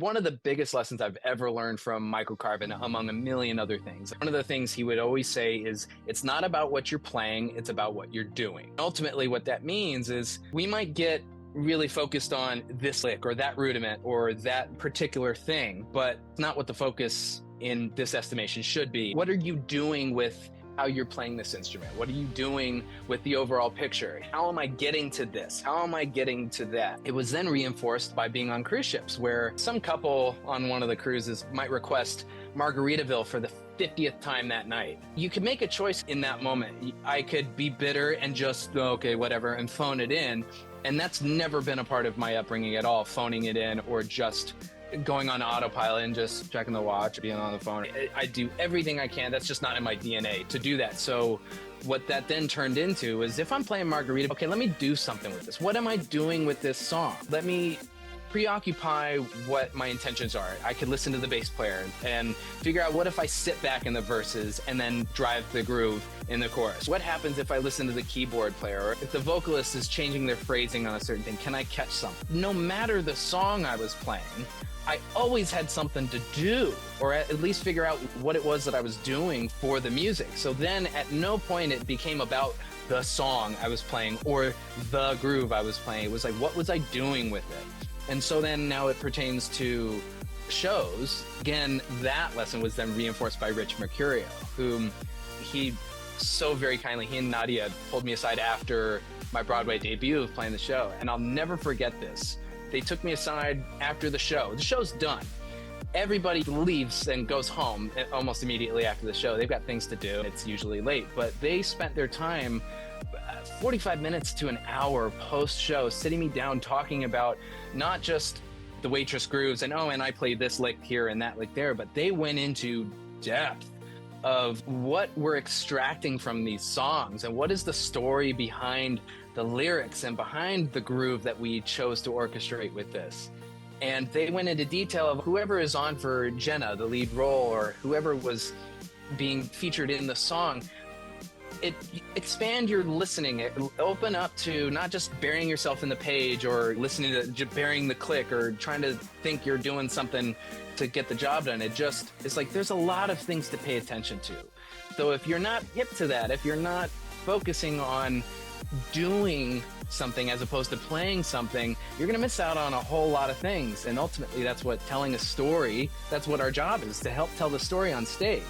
One of the biggest lessons I've ever learned from Michael Carvin, among a million other things, one of the things he would always say is, it's not about what you're playing, it's about what you're doing. Ultimately, what that means is we might get really focused on this lick or that rudiment or that particular thing, but it's not what the focus in this estimation should be. What are you doing with how you're playing this instrument? What are you doing with the overall picture? How am I getting to this? How am I getting to that? It was then reinforced by being on cruise ships, where some couple on one of the cruises might request Margaritaville for the 50th time that night. You could make a choice in that moment. I could be bitter and just, okay, whatever, and phone it in. And that's never been a part of my upbringing at all, phoning it in or just going on autopilot and just checking the watch, being on the phone. I do everything I can. That's just not in my DNA to do that. So what that then turned into is, if I'm playing Margarita, okay, let me do something with this. What am I doing with this song? Let me preoccupy what my intentions are. I could listen to the bass player and figure out, what if I sit back in the verses and then drive the groove in the chorus? What happens if I listen to the keyboard player, or if the vocalist is changing their phrasing on a certain thing? Can I catch something? No matter the song I was playing, I always had something to do, or at least figure out what it was that I was doing for the music. So then at no point it became about the song I was playing or the groove I was playing. It was like, what was I doing with it? And so then now it pertains to shows. Again, that lesson was then reinforced by Rich Mercurio, whom he so very kindly, he and Nadia pulled me aside after my Broadway debut of playing the show. And I'll never forget this. They took me aside after the show. The show's done. Everybody leaves and goes home almost immediately after the show. They've got things to do. It's usually late, but they spent their time 45 minutes to an hour post-show sitting me down, talking about not just the waitress grooves and, oh, and I played this lick here and that lick there, but they went into depth of what we're extracting from these songs and what is the story behind the lyrics and behind the groove that we chose to orchestrate with this. And they went into detail of whoever is on for Jenna, the lead role, or whoever was being featured in the song. It expand your listening. It open up to not just burying yourself in the page or listening to burying the click or trying to think you're doing something to get the job done. It's like there's a lot of things to pay attention to. So if you're not hip to that, if you're not focusing on doing something as opposed to playing something, you're going to miss out on a whole lot of things. And ultimately, that's what telling a story, that's what our job is, to help tell the story on stage.